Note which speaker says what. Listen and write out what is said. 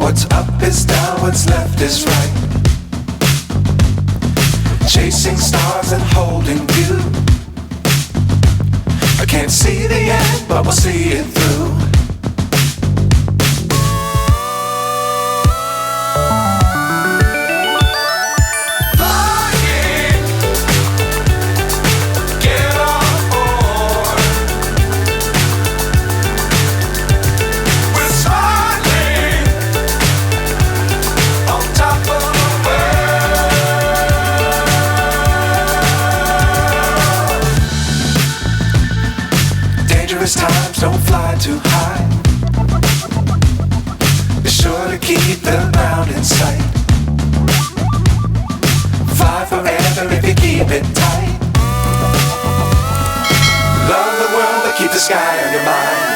Speaker 1: What's up is down, what's left is right. Chasing stars and holding you. I can't see the end, but we'll see it through. Times don't fly too high. Be sure to keep the ground in sight. Fly forever if you keep it tight. Love the world but keep the sky on your mind.